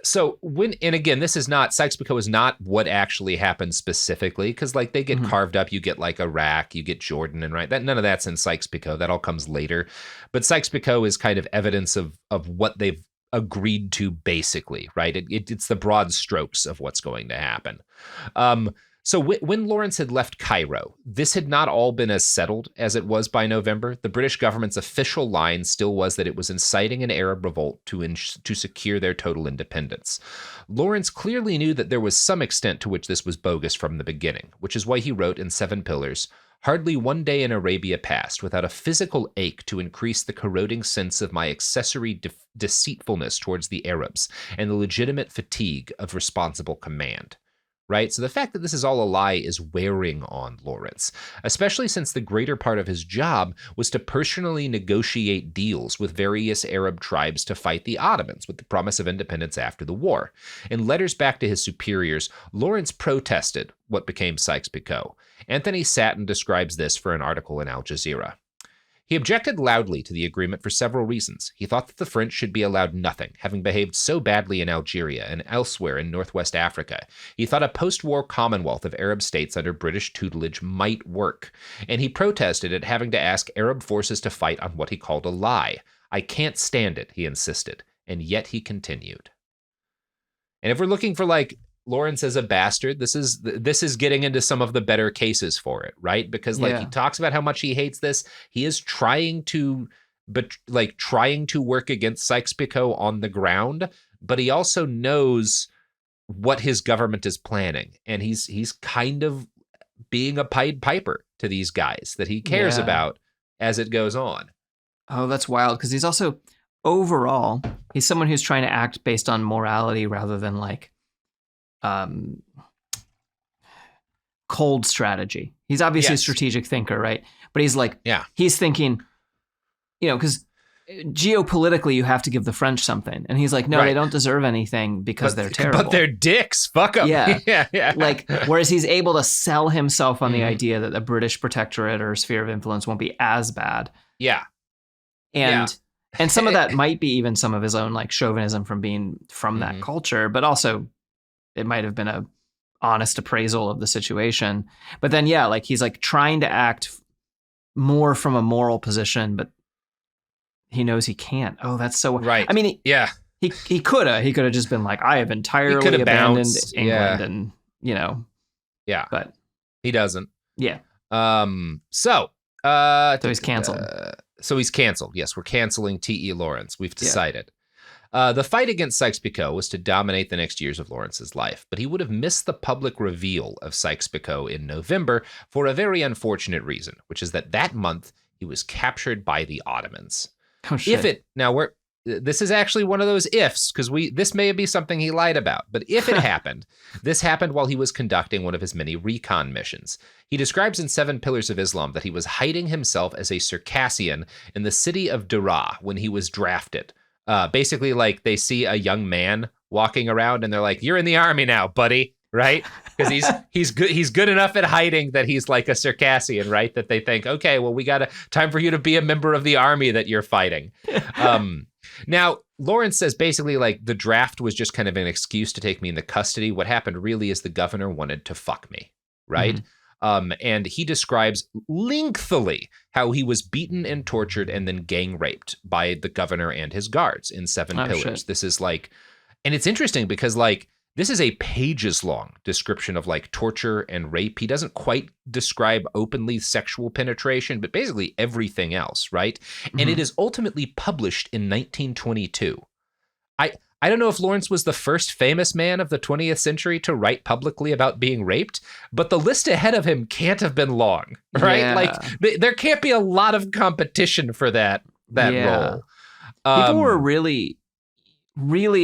So again, this is not, Sykes-Picot is not what actually happened specifically, because like they get carved up. You get like Iraq, you get Jordan, and none of that's in Sykes-Picot. That all comes later. But Sykes-Picot is kind of evidence of what they've agreed to basically, right? It's the broad strokes of what's going to happen. So when Lawrence had left Cairo, this had not all been as settled as it was by November. The British government's official line still was that it was inciting an Arab revolt to secure their total independence. Lawrence clearly knew that there was some extent to which this was bogus from the beginning, which is why he wrote in 7 Pillars, hardly one day in Arabia passed without a physical ache to increase the corroding sense of my accessory deceitfulness towards the Arabs and the legitimate fatigue of responsible command. Right? So the fact that this is all a lie is wearing on Lawrence, especially since the greater part of his job was to personally negotiate deals with various Arab tribes to fight the Ottomans with the promise of independence after the war. In letters back to his superiors, Lawrence protested what became Sykes-Picot. Anthony Satin describes this for an article in Al Jazeera. He objected loudly to the agreement for several reasons. He thought that the French should be allowed nothing, having behaved so badly in Algeria and elsewhere in northwest Africa. He thought a post-war commonwealth of Arab states under British tutelage might work, and he protested at having to ask Arab forces to fight on what he called a lie. I can't stand it, he insisted, and yet he continued. And if we're looking for Lawrence as a bastard, this is getting into some of the better cases for it, right? Because he talks about how much he hates this. He is trying to but like trying to work against Sykes-Picot on the ground, but he also knows what his government is planning, and he's kind of being a Pied Piper to these guys that he cares about as it goes on. Oh, that's wild, because he's also, overall, he's someone who's trying to act based on morality rather than like cold strategy. He's obviously a strategic thinker, right? But he's like, he's thinking, because geopolitically you have to give the French something. And he's like, no, they don't deserve anything because they're terrible. But they're dicks. Fuck them. Yeah. yeah. Like, whereas he's able to sell himself on the idea that the British protectorate or sphere of influence won't be as bad. Yeah. And some of that might be even some of his own like chauvinism from being from that culture, but also it might have been a honest appraisal of the situation. But then, like he's like trying to act more from a moral position, but he knows he can't. Oh, that's so right. I mean, he could have just been like, I have entirely abandoned England, and but he doesn't. Yeah. So he's canceled. So he's canceled. Yes, we're canceling T.E. Lawrence. We've decided. The fight against Sykes-Picot was to dominate the next years of Lawrence's life, but he would have missed the public reveal of Sykes-Picot in November for a very unfortunate reason, which is that month he was captured by the Ottomans. Oh, shit. This is actually one of those ifs, because this may be something he lied about, but if it happened, this happened while he was conducting one of his many recon missions. He describes in 7 Pillars of Islam that he was hiding himself as a Circassian in the city of Daraa when he was drafted. Basically, like they see a young man walking around and they're like, "You're in the army now, buddy," right? Because he's good enough at hiding that he's like a Circassian, right? That they think, okay, well, we got time for you to be a member of the army that you're fighting. Now, Lawrence says basically like the draft was just kind of an excuse to take me into custody. What happened really is the governor wanted to fuck me, right? And he describes lengthily how he was beaten and tortured and then gang raped by the governor and his guards in 7 Pillars. Shit. This is like, and it's interesting because like, this is a pages long description of like torture and rape. He doesn't quite describe openly sexual penetration, but basically everything else, right? And it is ultimately published in 1922. I don't know if Lawrence was the first famous man of the 20th century to write publicly about being raped, but the list ahead of him can't have been long, right? Yeah. Like there can't be a lot of competition for that role. People were really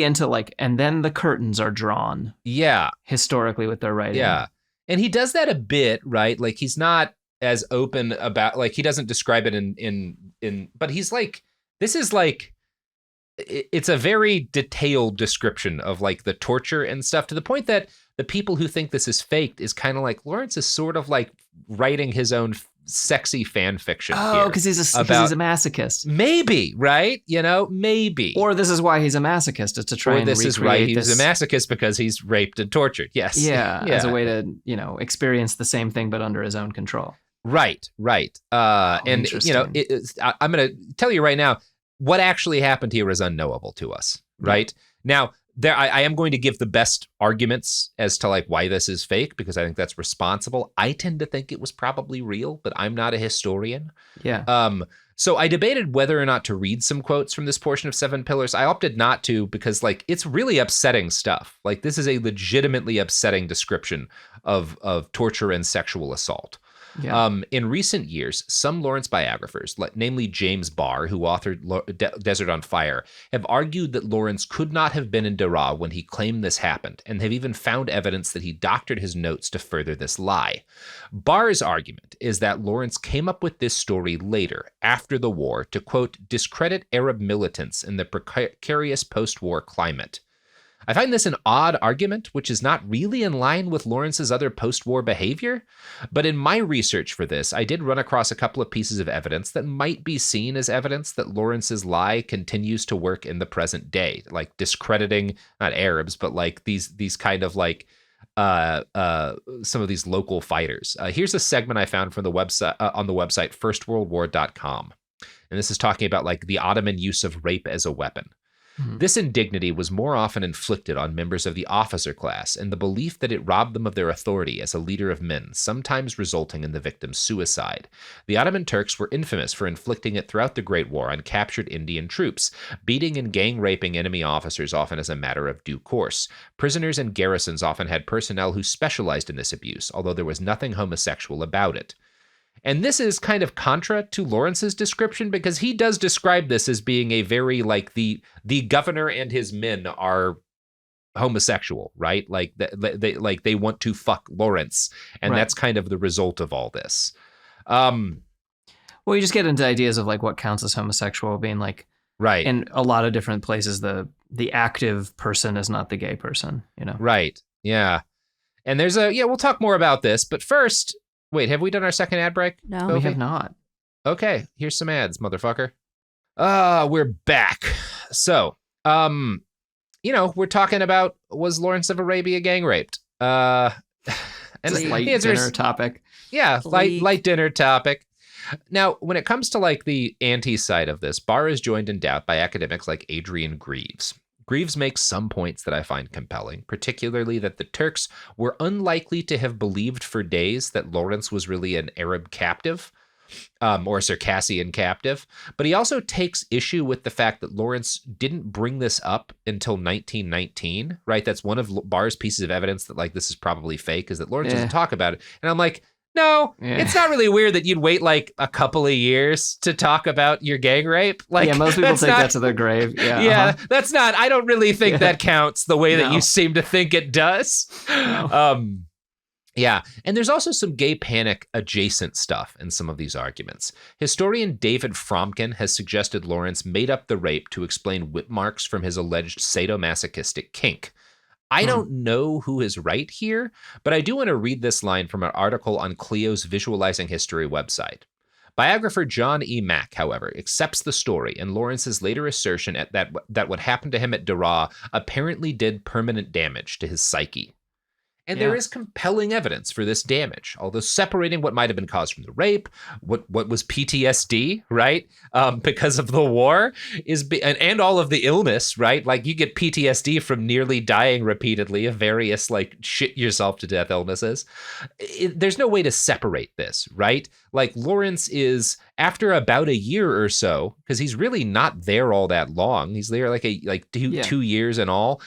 into like, and then the curtains are drawn. Yeah. Historically with their writing. Yeah. And he does that a bit, right? Like he's not as open about, like he doesn't describe it in but he's like, this is like, it's a very detailed description of like the torture and stuff, to the point that the people who think this is faked is kind of like Lawrence is sort of like writing his own sexy fan fiction. Oh, because he's a masochist. Maybe, right? Maybe. Or this is why he's a masochist, is to try and this is why he's a masochist, because he's raped and tortured. Yes. Yeah, as a way to, experience the same thing but under his own control. Right. And I'm going to tell you right now, what actually happened here is unknowable to us, right? Now, I am going to give the best arguments as to like why this is fake, because I think that's responsible. I tend to think it was probably real, but I'm not a historian. Yeah. So I debated whether or not to read some quotes from this portion of 7 Pillars. I opted not to, because like it's really upsetting stuff. Like this is a legitimately upsetting description of torture and sexual assault. Yeah. In recent years, some Lawrence biographers, namely James Barr, who authored Desert on Fire, have argued that Lawrence could not have been in Daraa when he claimed this happened, and have even found evidence that he doctored his notes to further this lie. Barr's argument is that Lawrence came up with this story later, after the war, to, quote, discredit Arab militants in the precarious post-war climate. I find this an odd argument, which is not really in line with Lawrence's other post-war behavior. But in my research for this, I did run across a couple of pieces of evidence that might be seen as evidence that Lawrence's lie continues to work in the present day, like discrediting, not Arabs, but like these kind of like some of these local fighters. Here's a segment I found from the website on the website firstworldwar.com. And this is talking about like the Ottoman use of rape as a weapon. This indignity was more often inflicted on members of the officer class, and the belief that it robbed them of their authority as a leader of men, sometimes resulting in the victim's suicide. The Ottoman Turks were infamous for inflicting it throughout the Great War on captured Indian troops, beating and gang-raping enemy officers often as a matter of due course. Prisoners and garrisons often had personnel who specialized in this abuse, although there was nothing homosexual about it. And this is kind of contra to Lawrence's description, because he does describe this as being a very, like, the governor and his men are homosexual, right? Like they want to fuck Lawrence, and that's kind of the result of all this. Well, you just get into ideas of like what counts as homosexual being like, right. In a lot of different places, the active person is not the gay person, you know? Right. Yeah. And there's we'll talk more about this, but first, wait, have we done our second ad break? No. Kofi? We have not. Okay, here's some ads, motherfucker. We're back. So, we're talking about, was Lawrence of Arabia gang raped? And light dinner topic. Yeah, light dinner topic. Now, when it comes to like the anti-side of this, Barr is joined in doubt by academics like Adrian Greaves. Greaves makes some points that I find compelling, particularly that the Turks were unlikely to have believed for days that Lawrence was really an Arab captive, or Circassian captive. But he also takes issue with the fact that Lawrence didn't bring this up until 1919, right? That's one of Barr's pieces of evidence that like this is probably fake, is that Lawrence doesn't talk about it. And I'm like, no, it's not really weird that you'd wait like a couple of years to talk about your gang rape. Like, most people take that to their grave. Yeah, that's not, I don't really think that counts the way that you seem to think it does. No. Yeah, and there's also some gay panic adjacent stuff in some of these arguments. Historian David Fromkin has suggested Lawrence made up the rape to explain whip marks from his alleged sadomasochistic kink. I don't know who is right here, but I do want to read this line from an article on Clio's Visualizing History website. Biographer John E. Mack, however, accepts the story and Lawrence's later assertion that what happened to him at Daraa apparently did permanent damage to his psyche. And there is compelling evidence for this damage, although separating what might have been caused from the rape, what was PTSD, right? Because of the war and all of the illness, right? Like you get PTSD from nearly dying repeatedly of various like shit yourself to death illnesses. There's no way to separate this, right? Like Lawrence is, after about a year or so, because he's really not there all that long. He's there like 2 years in all.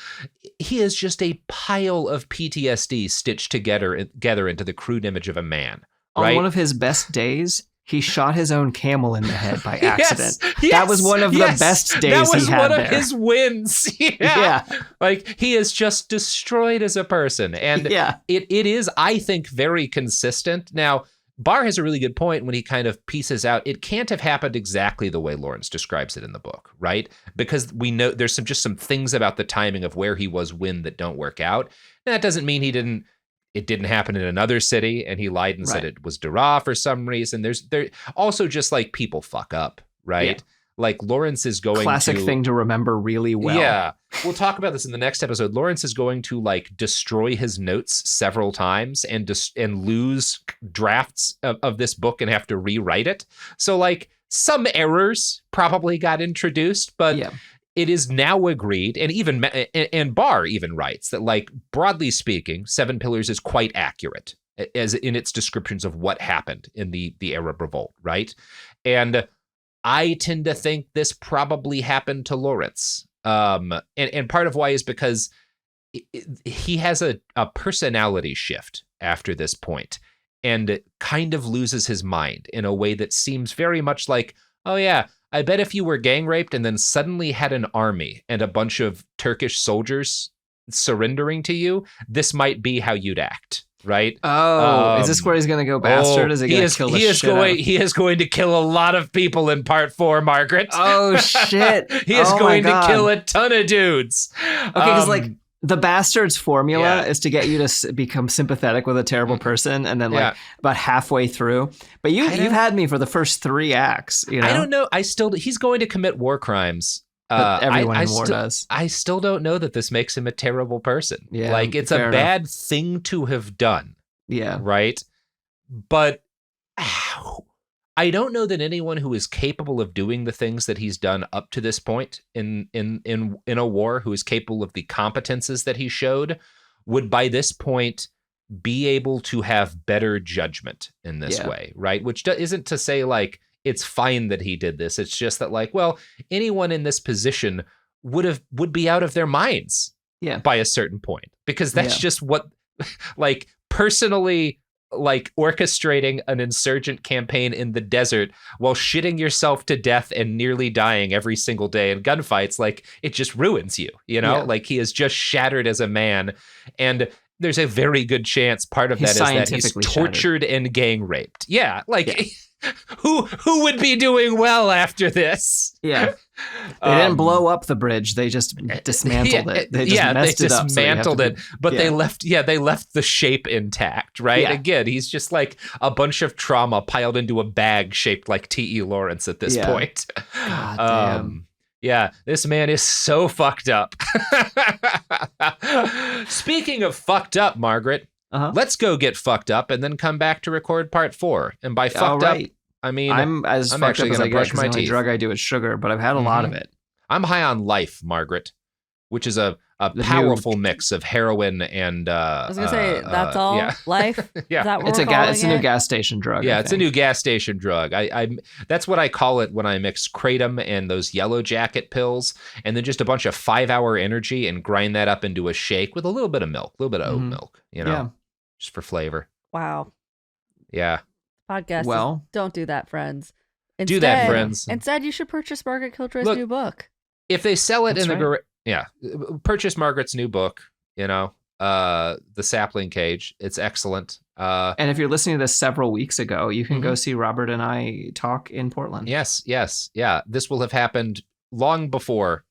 He is just a pile of PTSD stitched together into the crude image of a man. Right? On one of his best days, he shot his own camel in the head by accident. Yes, that was one of the best days he had there. That was one of his wins. Yeah. Like, he is just destroyed as a person. And it is, I think, very consistent. Now, Barr has a really good point when he kind of pieces out, it can't have happened exactly the way Lawrence describes it in the book, right? Because we know there's just some things about the timing of where he was when that don't work out. And that doesn't mean it didn't happen in another city and he lied and said it was Daraa for some reason. There also just like people fuck up, right? Yeah. Like Lawrence is going classic thing to remember really well. Yeah. We'll talk about this in the next episode. Lawrence is going to like destroy his notes several times and lose drafts of this book and have to rewrite it. So like some errors probably got introduced, but it is now agreed. And Barr even writes that like broadly speaking, Seven Pillars is quite accurate as in its descriptions of what happened in the Arab Revolt. Right. And I tend to think this probably happened to Lawrence. And part of why is because he has a personality shift after this point and kind of loses his mind in a way that seems very much like, oh yeah, I bet if you were gang raped and then suddenly had an army and a bunch of Turkish soldiers surrendering to you, this might be how you'd act. Right? Oh, is this where he's going to go bastard? Is he going to kill the shit out? He is going to kill a lot of people in part 4, Margaret. Oh, shit. He is going to kill a ton of dudes. Okay, because like the bastard's formula is to get you to become sympathetic with a terrible person and then like about halfway through. But you've had me for the first 3 acts. You know? I don't know. He's going to commit war crimes. Everyone in war does. I still don't know that this makes him a terrible person. Yeah, like it's a bad thing to have done. Yeah. Right. But I don't know that anyone who is capable of doing the things that he's done up to this point in a war, who is capable of the competences that he showed, would by this point be able to have better judgment in this way, right? Which isn't to say like it's fine that he did this. It's just that like, well, anyone in this position would be out of their minds by a certain point, because that's just what, like, personally, like orchestrating an insurgent campaign in the desert while shitting yourself to death and nearly dying every single day in gunfights, like, it just ruins you, you know? Like, he is just shattered as a man. And there's a very good chance part of that is that he's tortured and gang raped. Yeah, like, who would be doing well after this? Yeah. They didn't blow up the bridge. They just dismantled it. They just messed it up. Dismantled it, but they left the shape intact, right? Yeah. Again, he's just like a bunch of trauma piled into a bag shaped like T.E. Lawrence at this point. God damn. Yeah, this man is so fucked up. Speaking of fucked up, Margaret, let's go get fucked up and then come back to record part 4. And by fucked up, I mean, I'm actually going to brush my teeth. The only drug I do is sugar, but I've had a lot of it. I'm high on life, Margaret, which is a powerful mix of heroin and I was gonna say that's all life. Yeah, that it's a new gas station drug. Yeah, it's a new gas station drug. I that's what I call it when I mix kratom and those yellow jacket pills, and then just a bunch of 5-hour energy and grind that up into a shake with a little bit of milk, a little bit of oat milk, you know, just for flavor. Wow. Yeah. Podcast. Well, don't do that, friends. Do that, friends. Instead, you should purchase Margaret Kiltroy's new book. If they sell it in the garage. Yeah, purchase Margaret's new book, you know, The Sapling Cage. It's excellent. And if you're listening to this several weeks ago, you can go see Robert and I talk in Portland. Yes. Yeah. This will have happened long before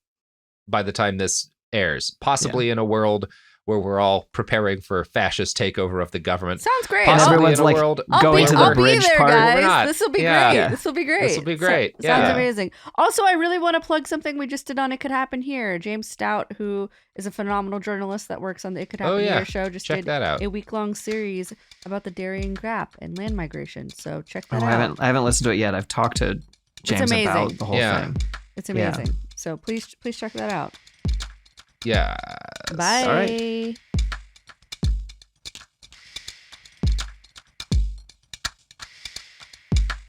by the time this airs, possibly in a world where we're all preparing for fascist takeover of the government. Sounds great. And everyone's like going to the bridge part. Guys. This will be great. This will be great. This will be great. Sounds amazing. Also, I really want to plug something we just did on It Could Happen Here. James Stout, who is a phenomenal journalist that works on the It Could Happen Here show, just did a week-long series about the Darien Gap and land migration. So check that out. I haven't listened to it yet. I've talked to James about the whole thing. It's amazing. So please check that out. Yeah. Bye. All right.